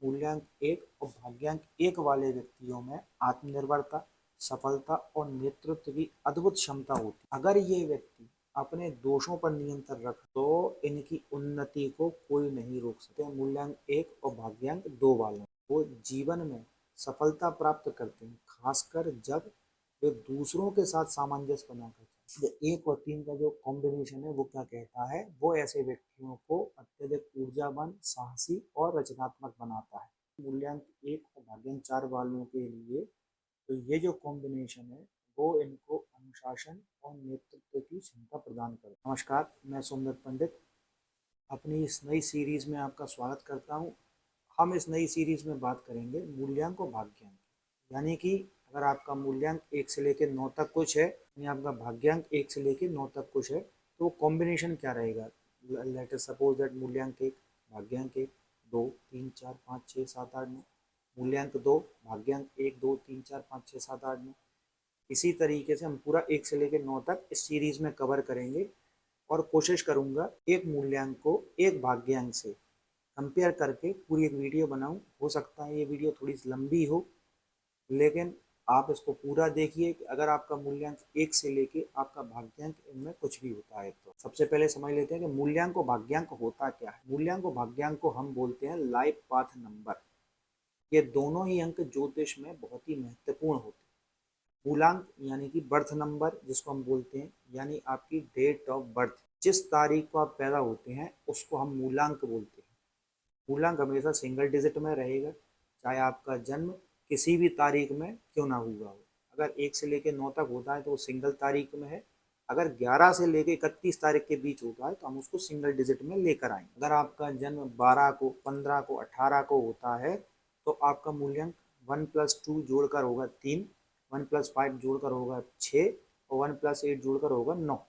मूल्यांक एक और भाग्यांक एक वाले व्यक्तियों में आत्मनिर्भरता, सफलता और नेतृत्व की अद्भुत क्षमता होती है। अगर ये व्यक्ति अपने दोषों पर नियंत्रण रख तो इनकी उन्नति को कोई नहीं रोक सकते। मूल्यांक एक और भाग्यांक दो वालों वो जीवन में सफलता प्राप्त करते हैं, खासकर जब वे दूसरों के साथ सामंजस्य बनाकर चलते हैं। एक और तीन का जो कॉम्बिनेशन है वो क्या कहता है, वो ऐसे व्यक्तियों को अत्यधिक ऊर्जावान, साहसी और रचनात्मक बनाता है। मूल्यांक एक और भाग्यांक चार वालों के लिए तो ये जो कॉम्बिनेशन है वो इनको अनुशासन और नेतृत्व की क्षमता प्रदान करता है। नमस्कार, मैं सुंदर पंडित अपनी इस नई सीरीज में आपका स्वागत करता हूँ। हम इस नई सीरीज में बात करेंगे मूल्यांक और भाग्यांक, यानी कि अगर आपका मूल्यांक एक से लेकर नौ तक कुछ है यानी आपका भाग्यांक एक से लेकर नौ तक कुछ है, तो कॉम्बिनेशन क्या रहेगा। लेट अस सपोज दैट मूल्यांक एक, भाग्यांक एक, दो तीन चार पाँच छः सात आठ नौ, मूल्यांक दो, भाग्यांक एक दो तीन चार पाँच छः सात आठ नौ। इसी तरीके से हम पूरा एक से लेकर नौ तक इस सीरीज में कवर करेंगे और कोशिश करूंगा एक मूल्यांक को एक भाग्यांक से कंपेयर करके पूरी एक वीडियो बनाऊं। हो सकता है ये वीडियो थोड़ी सी लंबी हो, लेकिन आप इसको पूरा देखिए कि अगर आपका मूल्यांक एक से लेके आपका भाग्यांक इनमें कुछ भी होता है। तो सबसे पहले समझ लेते हैं कि मूल्यांक और भाग्यांक होता क्या है। मूल्यांक और भाग्यांक को हम बोलते हैं लाइफ पाथ नंबर। ये दोनों ही अंक ज्योतिष में बहुत ही महत्वपूर्ण होते हैं। मूलांक यानी कि बर्थ नंबर जिसको हम बोलते हैं, यानी आपकी डेट ऑफ बर्थ, जिस तारीख को आप पैदा होते हैं उसको हम मूलांक बोलते हैं। मूलांक हमेशा सिंगल डिजिट में रहेगा, चाहे आपका जन्म किसी भी तारीख में क्यों ना हुआ हो। अगर एक से लेकर नौ तक होता है तो वो सिंगल तारीख में है, अगर 11 से लेकर 31 तारीख के बीच होता है तो हम उसको सिंगल डिजिट में लेकर आएंगे। अगर आपका जन्म 12 को, 15 को, 18 को होता है तो आपका मूल्यांक 1+2 जोड़कर होगा 3, 1+5 जोड़कर होगा 6 और 1+8 जोड़कर होगा 9।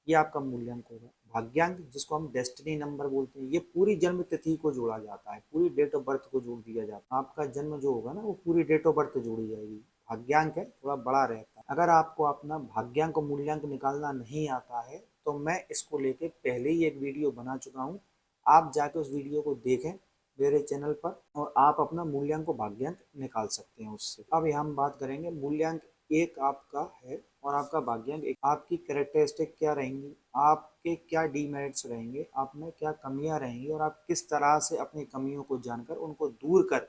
ये आपका मूल्यांक होगा। भाग्यांक जिसको हम डेस्टिनी नंबर बोलते हैं, ये पूरी जन्म तिथि को जोड़ा जाता है, पूरी डेट ऑफ बर्थ को जोड़ दिया जाता है। आपका जन्म जो होगा ना वो पूरी डेट ऑफ बर्थ जोड़ी जाएगी। भाग्यांक है थोड़ा बड़ा रहता है। अगर आपको अपना भाग्यांक और मूल्यांक निकालना नहीं आता है तो मैं इसको लेके पहले ही एक वीडियो बना चुका हूँ, आप जाके उस वीडियो को देखें मेरे चैनल पर और आप अपना मूल्यांक और भाग्यांक निकाल सकते हैं उससे। अब यहाँ हम बात करेंगे मूल्यांक एक आपका है और आपका भाग्यांक एक, आपकी कैरेक्टरिस्टिक क्या रहेंगी, आपके क्या डीमेरिट्स रहेंगे, आप में क्या कमियां रहेंगी और आप किस तरह से अपनी कमियों को जानकर उनको दूर कर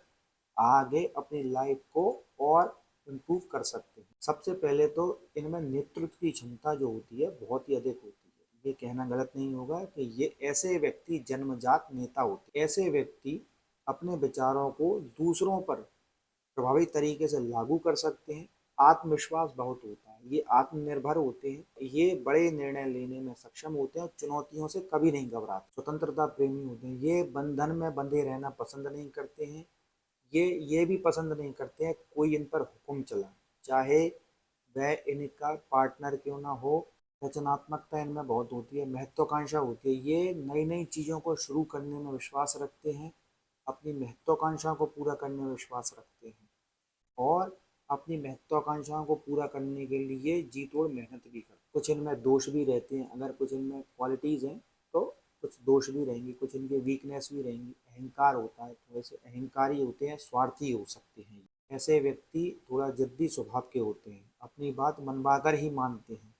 आगे अपनी लाइफ को और इम्प्रूव कर सकते हैं। सबसे पहले तो इनमें नेतृत्व की क्षमता जो होती है बहुत ही अधिक होती है। ये कहना गलत नहीं होगा कि ये ऐसे व्यक्ति जन्मजात नेता होते हैं। ऐसे व्यक्ति अपने विचारों को दूसरों पर प्रभावी तरीके से लागू कर सकते हैं। आत्मविश्वास बहुत होता है, ये आत्मनिर्भर होते हैं, ये बड़े निर्णय लेने में सक्षम होते हैं, चुनौतियों से कभी नहीं घबराते, स्वतंत्रता प्रेमी होते हैं, ये बंधन में बंधे रहना पसंद नहीं करते हैं। ये भी पसंद नहीं करते हैं कोई इन पर हुक्म चलाए, चाहे वह इनका पार्टनर क्यों ना हो। रचनात्मकता इनमें बहुत होती है, महत्वाकांक्षा होती है, ये नई नई चीज़ों को शुरू करने में विश्वास रखते हैं, अपनी महत्वाकांक्षा को पूरा करने में विश्वास रखते हैं और अपनी महत्वाकांक्षाओं को पूरा करने के लिए जी तोड़ मेहनत भी करते हैं। कुछ इनमें दोष भी रहते हैं, अगर कुछ इनमें क्वालिटीज़ हैं तो कुछ दोष भी रहेंगी, कुछ इनके वीकनेस भी रहेंगी। अहंकार होता है, थोड़े से अहंकारी होते हैं, स्वार्थी हो सकते हैं। ऐसे व्यक्ति थोड़ा जिद्दी स्वभाव के होते हैं, अपनी बात मनवाकर ही मानते हैं,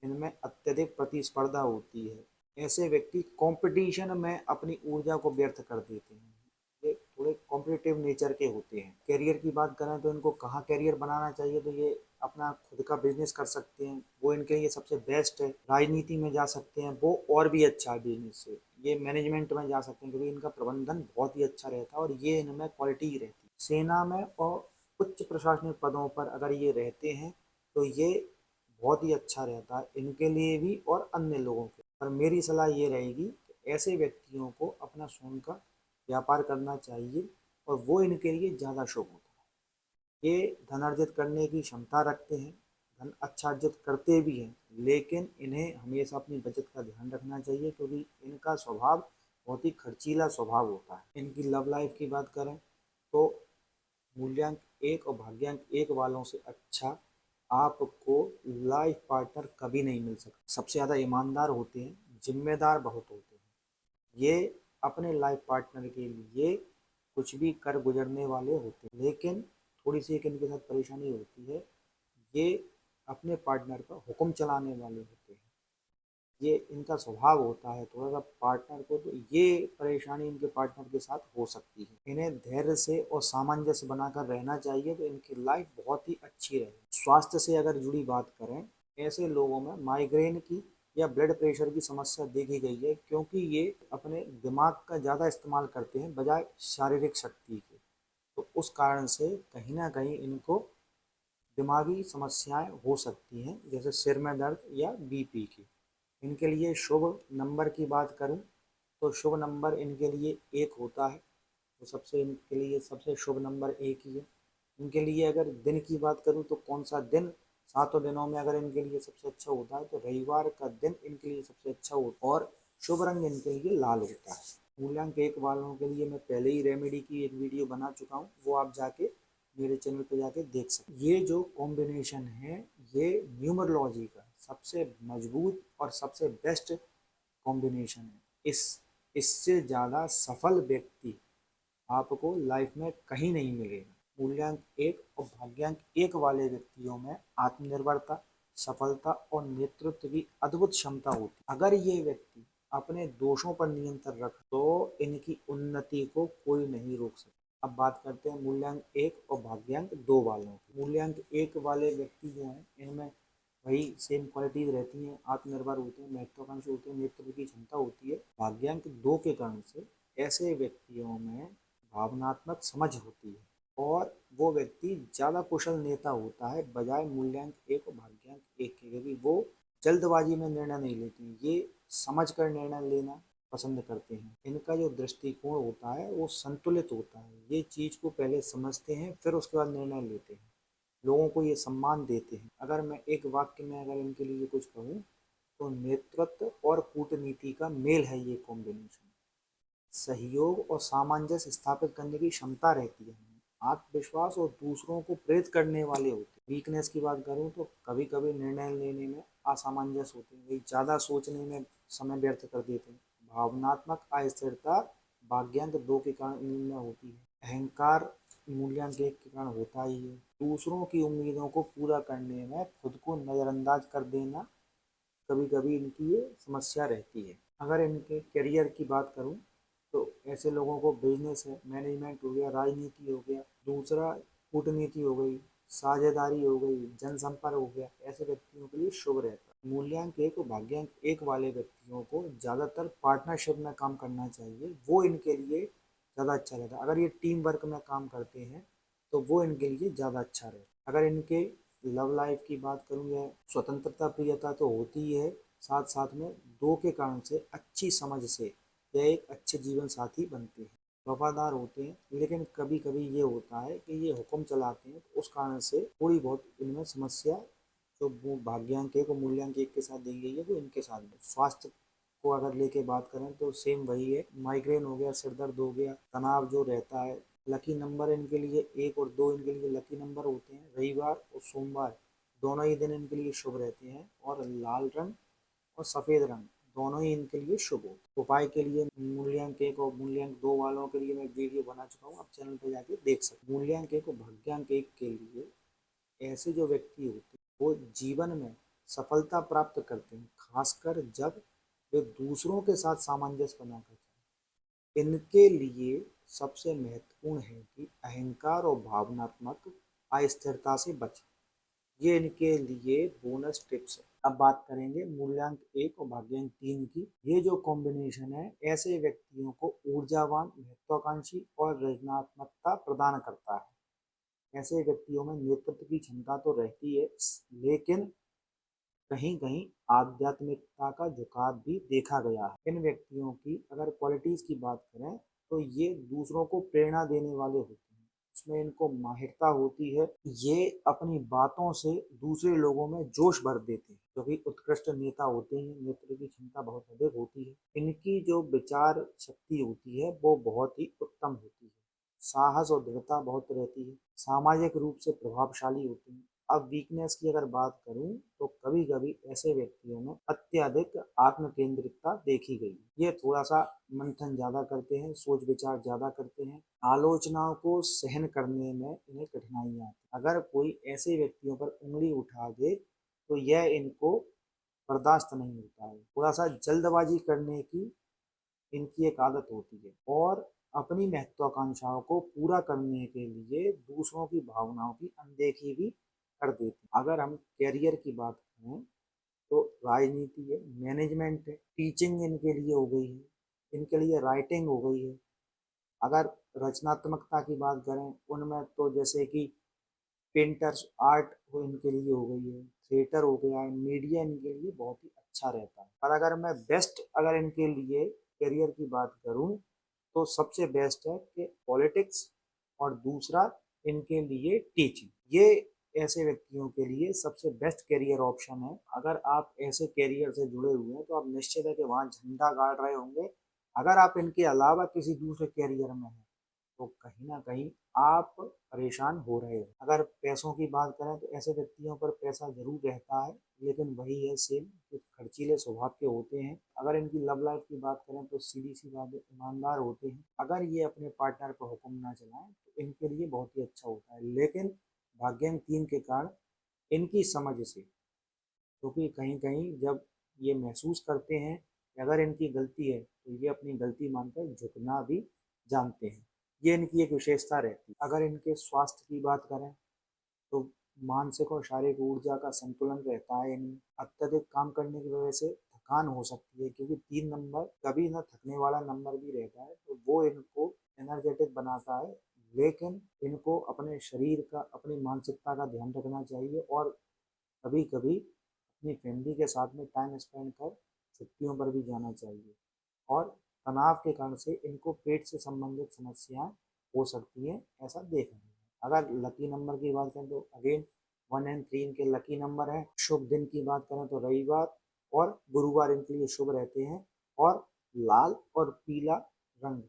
इनमें अत्यधिक प्रतिस्पर्धा होती है। ऐसे व्यक्ति कंपटीशन में अपनी ऊर्जा को व्यर्थ कर देते हैं, ये थोड़े कॉम्पिटिटिव नेचर के होते हैं। करियर की बात करें तो इनको कहाँ करियर बनाना चाहिए, तो ये अपना खुद का बिजनेस कर सकते हैं, वो इनके लिए सबसे बेस्ट है। राजनीति में जा सकते हैं, वो और भी अच्छा है बिजनेस से। ये मैनेजमेंट में जा सकते हैं क्योंकि इनका प्रबंधन बहुत ही अच्छा रहता है और ये इनमें क्वालिटी ही रहती है। सेना में और उच्च प्रशासनिक पदों पर अगर ये रहते हैं तो ये बहुत ही अच्छा रहता है इनके लिए भी और अन्य लोगों के। पर मेरी सलाह ये रहेगी कि ऐसे व्यक्तियों को अपना स्वयं का व्यापार करना चाहिए और वो इनके लिए ज़्यादा शुभ होता है। ये धन अर्जित करने की क्षमता रखते हैं, धन अच्छा अर्जित करते भी हैं, लेकिन इन्हें हमेशा अपनी बचत का ध्यान रखना चाहिए क्योंकि इनका स्वभाव बहुत ही खर्चीला स्वभाव होता है। इनकी लव लाइफ की बात करें तो मूल्यांक एक और भाग्यांक एक वालों से अच्छा आपको लाइफ पार्टनर कभी नहीं मिल सकता। सबसे ज़्यादा ईमानदार होते हैं, जिम्मेदार बहुत होते हैं। ये अपने लाइफ पार्टनर के लिए कुछ भी कर गुजरने वाले होते हैं, लेकिन थोड़ी सी एक इनके साथ परेशानी होती है, ये अपने पार्टनर पर हुक्म चलाने वाले होते हैं। ये इनका स्वभाव होता है थोड़ा सा पार्टनर को, तो ये परेशानी इनके पार्टनर के साथ हो सकती है। इन्हें धैर्य से और सामंजस्य बनाकर रहना चाहिए, तो इनकी लाइफ बहुत ही अच्छी रहे। स्वास्थ्य से अगर जुड़ी बात करें, ऐसे लोगों में माइग्रेन की या ब्लड प्रेशर की समस्या देखी गई है, क्योंकि ये अपने दिमाग का ज़्यादा इस्तेमाल करते हैं बजाय शारीरिक शक्ति के। तो उस कारण से कहीं ना कहीं इनको दिमागी समस्याएं हो सकती हैं, जैसे सिर में दर्द या बीपी की। इनके लिए शुभ नंबर की बात करूं, तो शुभ नंबर इनके लिए एक होता है। तो सबसे इनके लिए सबसे शुभ नंबर एक ही है। इनके लिए अगर दिन की बात करूं, तो कौन सा दिन सातों दिनों में अगर इनके लिए सबसे अच्छा होता है, तो रविवार का दिन इनके लिए सबसे अच्छा होता है। और शुभ रंग इनके लिए लाल होता है। मूल्यांक एक वालों के लिए मैं पहले ही रेमेडी की एक वीडियो बना चुका हूँ, वो आप जाके मेरे चैनल पे जाके देख सकते हैं। ये जो कॉम्बिनेशन है, ये न्यूमरोलॉजी का सबसे मजबूत और सबसे बेस्ट कॉम्बिनेशन है। इससे ज़्यादा सफल व्यक्ति आपको लाइफ में कहीं नहीं मिलेगा। मूल्यांक एक और भाग्यांक एक वाले व्यक्तियों में आत्मनिर्भरता, सफलता और नेतृत्व की अद्भुत क्षमता होती है। अगर ये व्यक्ति अपने दोषों पर नियंत्रण रख, तो इनकी उन्नति को कोई नहीं रोक सकता। अब बात करते हैं मूल्यांक एक और भाग्यांक दो वालों की। मूल्यांक एक वाले व्यक्ति जो हैं, इनमें वही सेम क्वालिटीज रहती हैं, आत्मनिर्भर होते हैं, महत्वाकांक्षी होते हैं, नेतृत्व की क्षमता होती है। भाग्यांक दो के कारण से ऐसे व्यक्तियों में भावनात्मक समझ होती है, और वो व्यक्ति ज़्यादा कुशल नेता होता है बजाय मूल्यांक एक और भाग्यांक एक के, क्योंकि वो जल्दबाजी में निर्णय नहीं लेते हैं, ये समझ कर निर्णय लेना पसंद करते हैं। इनका जो दृष्टिकोण होता है वो संतुलित होता है, ये चीज़ को पहले समझते हैं फिर उसके बाद निर्णय लेते हैं, लोगों को ये सम्मान देते हैं। अगर मैं एक वाक्य में अगर इनके लिए कुछ कहूँ, तो नेतृत्व और कूटनीति का मेल है ये कॉम्बिनेशन। सहयोग और सामंजस्य स्थापित करने की क्षमता रहती है। आत्मविश्वास और दूसरों को प्रेरित करने वाले होते हैं। वीकनेस की बात करूं, तो कभी कभी निर्णय लेने में असामंजस्य होते हैं, वही ज़्यादा सोचने में समय व्यर्थ कर देते हैं। भावनात्मक अस्थिरता भाग्यांक दो के कारण इनमें होती है। अहंकार मूल्यांक एक के कारण होता ही है। दूसरों की उम्मीदों को पूरा करने में खुद को नज़रअंदाज कर देना कभी कभी इनकी ये समस्या रहती है। अगर इनके करियर की बात करूं, तो ऐसे लोगों को बिजनेस है, मैनेजमेंट हो गया, राजनीति हो गया, दूसरा कूटनीति हो गई, साझेदारी हो गई, जनसंपर्क हो गया, ऐसे व्यक्तियों के लिए शुभ रहता है। मूल्यांक एक और भाग्यांक एक वाले व्यक्तियों को ज़्यादातर पार्टनरशिप में काम करना चाहिए, वो इनके लिए ज़्यादा अच्छा रहता है। अगर ये टीम वर्क में काम करते हैं, तो वो इनके लिए ज़्यादा अच्छा रहता है। अगर इनके लव लाइफ की बात करूँ, या स्वतंत्रता प्रियता तो होती ही है, साथ साथ में दो के कारण से अच्छी समझ से यह एक अच्छे जीवन साथी बनते हैं। वफादार होते हैं, लेकिन कभी कभी ये होता है कि ये हुक्म चलाते हैं, तो उस कारण से थोड़ी बहुत इनमें समस्या जो वो भाग्यांक एक और मूल्यांक एक के साथ दी गई है, वो इनके साथ में। स्वास्थ्य को अगर लेके बात करें, तो सेम वही है, माइग्रेन हो गया, सिर दर्द हो गया, तनाव जो रहता है। लकी नंबर इनके लिए एक और दो इनके लिए लकी नंबर होते हैं। रविवार और सोमवार दोनों ही दिन इनके लिए शुभ रहते हैं, और लाल रंग और सफ़ेद रंग दोनों ही इनके लिए शुभ होते हैं। उपाय के लिए मूल्यांक एक और मूल्यांक दो वालों के लिए मैं वीडियो बना चुका हूँ, आप चैनल पर जाके देख सकते हैं। मूल्यांक एक और भाग्यांक एक के लिए ऐसे जो व्यक्ति होते हैं, वो जीवन में सफलता प्राप्त करते हैं, खासकर जब वे दूसरों के साथ सामंजस्य बनाकर चलें। इनके लिए सबसे महत्वपूर्ण है कि अहंकार और भावनात्मक अस्थिरता से बचें। ये इनके लिए बोनस टिप्स है। अब बात करेंगे मूल्यांक एक और भाग्यांक तीन की। ये जो कॉम्बिनेशन है, ऐसे व्यक्तियों को ऊर्जावान, महत्वाकांक्षी और रचनात्मकता प्रदान करता है। ऐसे व्यक्तियों में नेतृत्व की क्षमता तो रहती है, लेकिन कहीं कहीं आध्यात्मिकता का झुकाव भी देखा गया है। इन व्यक्तियों की अगर क्वालिटीज की बात करें, तो ये दूसरों को प्रेरणा देने वाले होते हैं, इसमें इनको माहिरता होती है। ये अपनी बातों से दूसरे लोगों में जोश भर देते हैं, क्योंकि उत्कृष्ट नेता होते हैं, नेतृत्व की क्षमता बहुत अधिक होती है। इनकी जो विचार शक्ति होती है, वो बहुत ही उत्तम होती है। साहस और दृढ़ता बहुत रहती है। सामाजिक रूप से प्रभावशाली होते हैं। अब वीकनेस की अगर बात करूं तो कभी कभी ऐसे व्यक्तियों में अत्यधिक आत्म केंद्रितता देखी गई। ये थोड़ा सा मंथन ज्यादा करते हैं, सोच विचार ज्यादा करते हैं, आलोचनाओं को सहन करने में इन्हें कठिनाइयां आती। अगर कोई ऐसे व्यक्तियों पर उंगली उठा दे तो यह इनको बर्दाश्त नहीं होता है। थोड़ा सा जल्दबाजी करने की इनकी एक आदत होती है और अपनी महत्वाकांक्षाओं को पूरा करने के लिए दूसरों की भावनाओं की अनदेखी भी कर देते हैं। अगर हम करियर की बात करें तो राजनीति है, मैनेजमेंट है, टीचिंग इनके लिए हो गई है, इनके लिए राइटिंग हो गई है। अगर रचनात्मकता की बात करें उनमें तो जैसे कि पेंटर्स आर्ट हो इनके लिए हो गई है, थिएटर हो गया है, मीडिया इनके लिए बहुत ही अच्छा रहता है। और अगर मैं बेस्ट अगर इनके लिए करियर की बात करूं तो सबसे बेस्ट है कि पॉलिटिक्स और दूसरा इनके लिए टीचिंग। ये ऐसे व्यक्तियों के लिए सबसे बेस्ट करियर ऑप्शन है। अगर आप ऐसे करियर से जुड़े हुए हैं तो आप निश्चित है कि वहाँ झंडा गाड़ रहे होंगे। अगर आप इनके अलावा किसी दूसरे करियर में हैं तो कहीं ना कहीं आप परेशान हो रहे हो। अगर पैसों की बात करें तो ऐसे व्यक्तियों पर पैसा जरूर रहता है, लेकिन वही है सेम कि खर्चीले स्वभाव के होते हैं। अगर इनकी लव लाइफ की बात करें तो सीधी सी बात है, ईमानदार होते हैं। अगर ये अपने पार्टनर पर हुक्म ना चलाएं तो इनके लिए बहुत ही अच्छा होता है। लेकिन भाग्यांक 3 के कारण इनकी समझ से, क्योंकि कहीं कहीं जब ये महसूस करते हैं कि अगर इनकी गलती है तो ये अपनी गलती मानकर झुकना भी जानते हैं। ये इनकी एक विशेषता रहती है। अगर इनके स्वास्थ्य की बात करें तो मानसिक और शारीरिक ऊर्जा का संतुलन रहता है इनमें। अत्यधिक काम करने की वजह से थकान हो सकती है, क्योंकि 3 नंबर कभी ना थकने वाला नंबर भी रहता है, तो वो इनको एनर्जेटिक बनाता है। लेकिन इनको अपने शरीर का, अपनी मानसिकता का ध्यान रखना चाहिए और कभी कभी अपनी फैमिली के साथ में टाइम स्पेंड कर छुट्टियों पर भी जाना चाहिए। और तनाव के कारण से इनको पेट से संबंधित समस्याएं हो सकती हैं, ऐसा देखा गया है। अगर लकी नंबर की बात करें तो अगेन 1 एंड 3 इनके लकी नंबर हैं। शुभ दिन की बात करें तो रविवार और गुरुवार इनके लिए शुभ रहते हैं और लाल और पीला रंग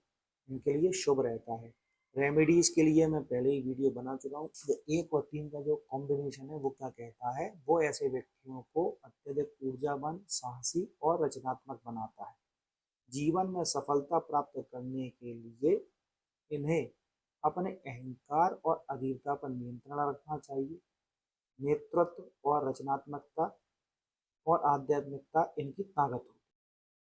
इनके लिए शुभ रहता है। रेमेडीज के लिए मैं पहले ही वीडियो बना चुका हूँ। 1 और 3 का जो कॉम्बिनेशन है वो क्या कहता है, वो ऐसे व्यक्तियों को अत्यधिक ऊर्जावान, साहसी और रचनात्मक बनाता है। जीवन में सफलता प्राप्त करने के लिए इन्हें अपने अहंकार और अधीरता पर नियंत्रण रखना चाहिए। नेतृत्व और रचनात्मकता और आध्यात्मिकता इनकी ताकत होती है।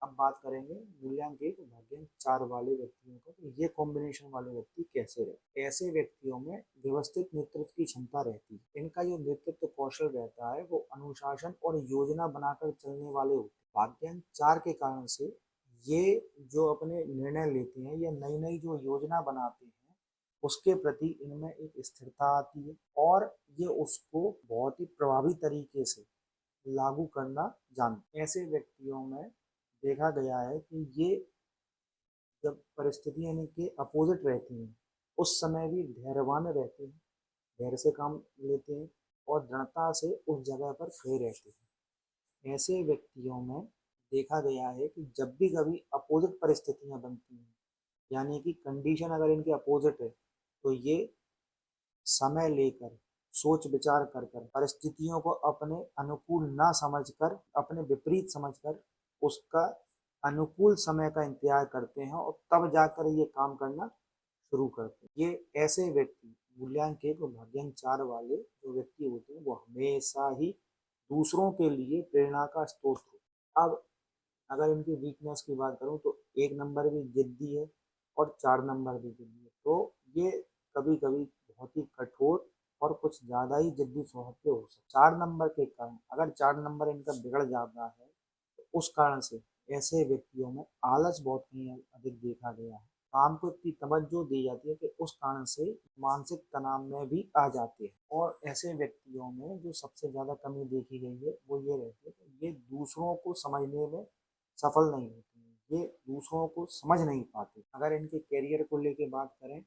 अब बात करेंगे मूल्यांक 1 और भाग्यांक 4 वाले व्यक्तियों का, तो ये कॉम्बिनेशन वाले व्यक्ति कैसे रहते हैं। ऐसे व्यक्तियों में व्यवस्थित नेतृत्व की क्षमता रहती है। इनका जो नेतृत्व कौशल रहता है वो अनुशासन और योजना बनाकर चलने वाले होते हैं। भाग्यांक 4 के कारण से ये जो अपने निर्णय लेते हैं या नई नई जो योजना बनाते हैं उसके प्रति इनमें एक स्थिरता आती है और ये उसको बहुत ही प्रभावी तरीके से लागू करना जानते हैं। ऐसे व्यक्तियों में देखा गया है कि ये जब परिस्थितियां इनके अपोजिट रहती हैं उस समय भी धैर्यवान रहते हैं, धैर्य से काम लेते हैं और दृढ़ता से उस जगह पर खड़े रहते हैं। ऐसे व्यक्तियों में देखा गया है कि जब भी कभी अपोजिट परिस्थितियां बनती हैं, यानी कि कंडीशन अगर इनके अपोजिट है, तो ये समय लेकर, सोच विचार कर कर, परिस्थितियों को अपने अनुकूल ना समझकर, अपने विपरीत समझकर उसका अनुकूल समय का इंतजार करते हैं और तब जाकर ये काम करना शुरू करते हैं। ये ऐसे व्यक्ति मूल्यांक 1 और भाग्यांक 4 वाले जो व्यक्ति होते हैं वो हमेशा ही दूसरों के लिए प्रेरणा का स्रोत होते हैं। अब अगर इनकी वीकनेस की बात करूं तो 1 नंबर भी जिद्दी है और 4 नंबर भी जिद्दी है। तो ये कभी कभी बहुत ही कठोर और कुछ ज्यादा ही जिद्दी स्वभाव के हो सकते। 4 नंबर के कारण अगर 4 नंबर इनका बिगड़ जाता है तो उस कारण से ऐसे व्यक्तियों में आलस बहुत ही अधिक देखा गया है। काम को इतनी तवज्जो दी जाती है कि उस कारण से मानसिक तनाव में भी आ जाते हैं। और ऐसे व्यक्तियों में जो सबसे ज्यादा कमी देखी गई है वो ये रहती है कि ये दूसरों को समझने में सफल नहीं होते हैं, ये दूसरों को समझ नहीं पाते। अगर इनके करियर को लेके बात करें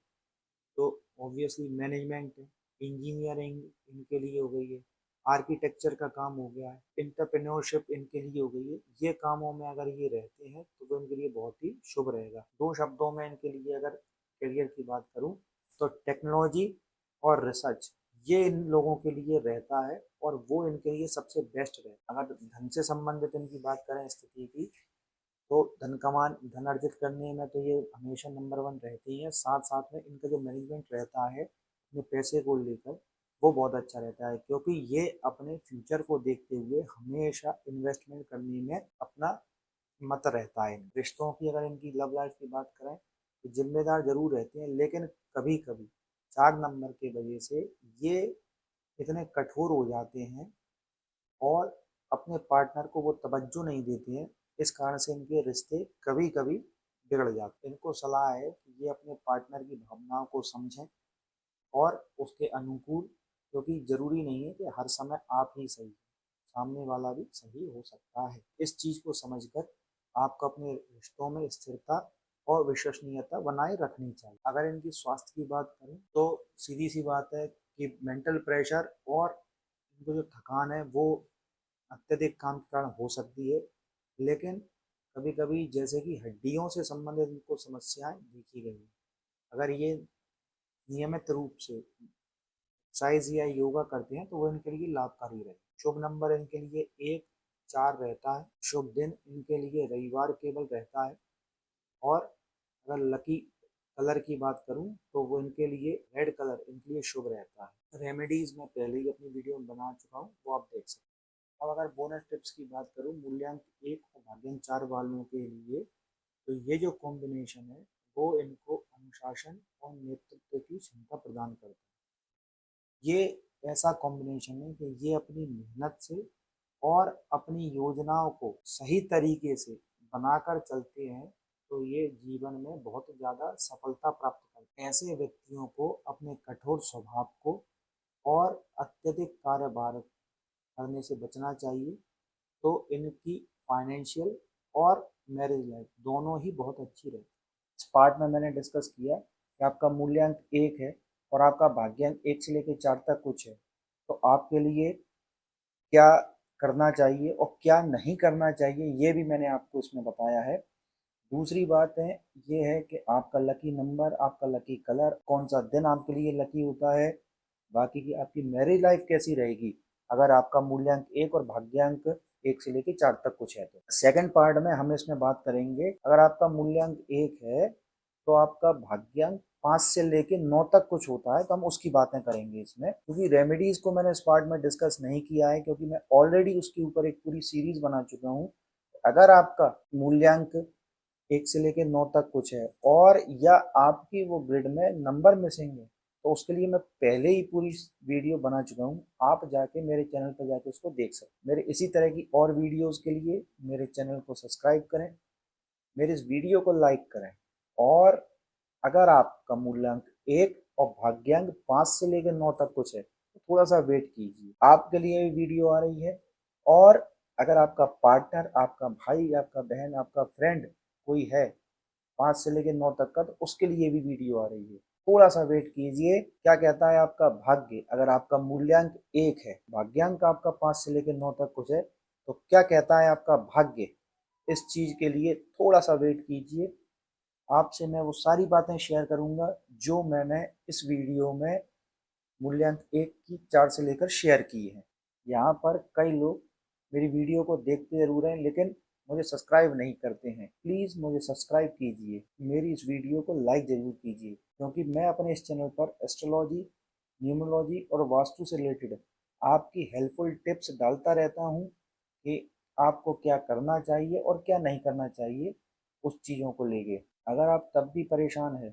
तो ऑब्वियसली मैनेजमेंट है, इंजीनियरिंग इनके लिए हो गई है, आर्किटेक्चर का काम हो गया है, इंटरप्रेन्योरशिप इनके लिए हो गई है। ये कामों में अगर ये रहते हैं तो वो इनके लिए बहुत ही शुभ रहेगा। 2 शब्दों में इनके लिए अगर करियर की बात करूं तो टेक्नोलॉजी और रिसर्च ये इन लोगों के लिए रहता है और वो इनके लिए सबसे बेस्ट रहता है। अगर धन से संबंधित इनकी बात करें स्थिति की, तो धन अर्जित करने में तो ये हमेशा नंबर वन रहते ही हैं। साथ साथ में इनका जो मैनेजमेंट रहता है अपने पैसे को लेकर, वो बहुत अच्छा रहता है, क्योंकि ये अपने फ्यूचर को देखते हुए हमेशा इन्वेस्टमेंट करने में अपना मत रहता है। रिश्तों की अगर इनकी लव लाइफ की बात करें तो जिम्मेदार जरूर रहते हैं, लेकिन कभी कभी 4 नंबर के वजह से ये इतने कठोर हो जाते हैं और अपने पार्टनर को वो तवज्जो नहीं देते हैं। इस कारण से इनके रिश्ते कभी कभी बिगड़ जाते हैं। इनको सलाह है कि ये अपने पार्टनर की भावनाओं को समझें और उसके अनुकूल, क्योंकि जरूरी नहीं है कि हर समय आप ही सही, सामने वाला भी सही हो सकता है। इस चीज को समझकर आपको अपने रिश्तों में स्थिरता और विश्वसनीयता बनाए रखनी चाहिए। अगर इनकी स्वास्थ्य की बात करें तो सीधी सी बात है कि मेंटल प्रेशर और इनको जो थकान है वो अत्यधिक काम के कारण हो सकती है, लेकिन कभी कभी जैसे कि हड्डियों से संबंधित इनको समस्याएं देखी गई हैं। अगर ये नियमित रूप से एक्सरसाइज या योगा करते हैं तो वो इनके लिए लाभकारी रहे। शुभ नंबर इनके लिए 1, 4 रहता है। शुभ दिन इनके लिए रविवार केवल रहता है। और अगर लकी कलर की बात करूं तो वो इनके लिए रेड कलर इनके लिए शुभ रहता है। रेमेडीज मैं पहले ही अपनी वीडियो में बना चुका हूं, वो आप देख सकते हैं। अब अगर बोनस टिप्स की बात करूं मूल्यांक 1 और भाग्यांक 4 वालों के लिए, तो ये जो कॉम्बिनेशन है वो इनको अनुशासन और नेतृत्व की क्षमता प्रदान करता है। ये ऐसा कॉम्बिनेशन है कि ये अपनी मेहनत से और अपनी योजनाओं को सही तरीके से बनाकर चलते हैं, तो ये जीवन में बहुत ज़्यादा सफलता प्राप्त करते हैं। ऐसे व्यक्तियों को अपने कठोर स्वभाव को और अत्यधिक कार्यभार करने से बचना चाहिए, तो इनकी फाइनेंशियल और मैरिज लाइफ दोनों ही बहुत अच्छी रहे। इस पार्ट में मैंने डिस्कस किया कि आपका मूल्यांक 1 है और आपका भाग्यांक 1 से लेकर 4 तक कुछ है, तो आपके लिए क्या करना चाहिए और क्या नहीं करना चाहिए ये भी मैंने आपको इसमें बताया है। दूसरी बात है ये है कि आपका लकी नंबर, आपका लकी कलर, कौन सा दिन आपके लिए लकी होता है, बाकी की आपकी मैरिज लाइफ कैसी रहेगी अगर आपका मूल्यांक 1 और भाग्यांक 1 से लेके 4 तक कुछ है। तो सेकंड पार्ट में हम इसमें बात करेंगे अगर आपका मूल्यांक 1 है तो आपका भाग्यांक 5 से लेके 9 तक कुछ होता है, तो हम उसकी बातें करेंगे इसमें, क्योंकि रेमेडीज को मैंने इस पार्ट में डिस्कस नहीं किया है क्योंकि मैं ऑलरेडी उसके ऊपर एक पूरी सीरीज बना चुका हूँ। अगर आपका मूल्यांक 1 से लेके 9 तक कुछ है और या आपकी वो ग्रिड में नंबर मिसिंग है, तो उसके लिए मैं पहले ही पूरी वीडियो बना चुका हूँ। आप जाके मेरे चैनल पर जाके उसको देख सकते हैं। मेरे इसी तरह की और वीडियोस के लिए मेरे चैनल को सब्सक्राइब करें, मेरे इस वीडियो को लाइक करें। और अगर आपका मूल्यांक 1 और भाग्यांक 5 से लेकर 9 तक कुछ है तो थोड़ा सा वेट कीजिए, आपके लिए भी वीडियो आ रही है। और अगर आपका पार्टनर, आपका भाई, आपका बहन, आपका फ्रेंड कोई है 5 से लेकर 9 तक का, तो उसके लिए भी वीडियो आ रही है। थोड़ा सा वेट कीजिए। क्या कहता है आपका भाग्य, अगर आपका मूल्यांक 1 है, भाग्यांक आपका 5 से लेकर 9 तक कुछ है, तो क्या कहता है आपका भाग्य, इस चीज के लिए थोड़ा सा वेट कीजिए। आपसे मैं वो सारी बातें शेयर करूंगा जो मैंने इस वीडियो में मूल्यांक 1 की 4 से लेकर शेयर की है। यहाँ पर कई लोग मेरी वीडियो को देखते जरूर हैं लेकिन मुझे सब्सक्राइब नहीं करते हैं। प्लीज़ मुझे सब्सक्राइब कीजिए, मेरी इस वीडियो को लाइक ज़रूर कीजिए, क्योंकि मैं अपने इस चैनल पर एस्ट्रोलॉजी, न्यूमरोलॉजी और वास्तु से रिलेटेड आपकी हेल्पफुल टिप्स डालता रहता हूँ कि आपको क्या करना चाहिए और क्या नहीं करना चाहिए उस चीज़ों को लेके। अगर आप तब भी परेशान हैं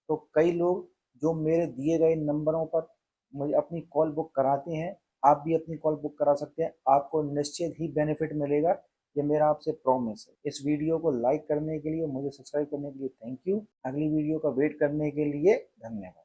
तो कई लोग जो मेरे दिए गए नंबरों पर मुझे अपनी कॉल बुक कराते हैं, आप भी अपनी कॉल बुक करा सकते हैं। आपको निश्चित ही बेनिफिट मिलेगा, ये मेरा आपसे प्रॉमिस है। इस वीडियो को लाइक करने के लिए, मुझे सब्सक्राइब करने के लिए थैंक यू। अगली वीडियो का वेट करने के लिए धन्यवाद।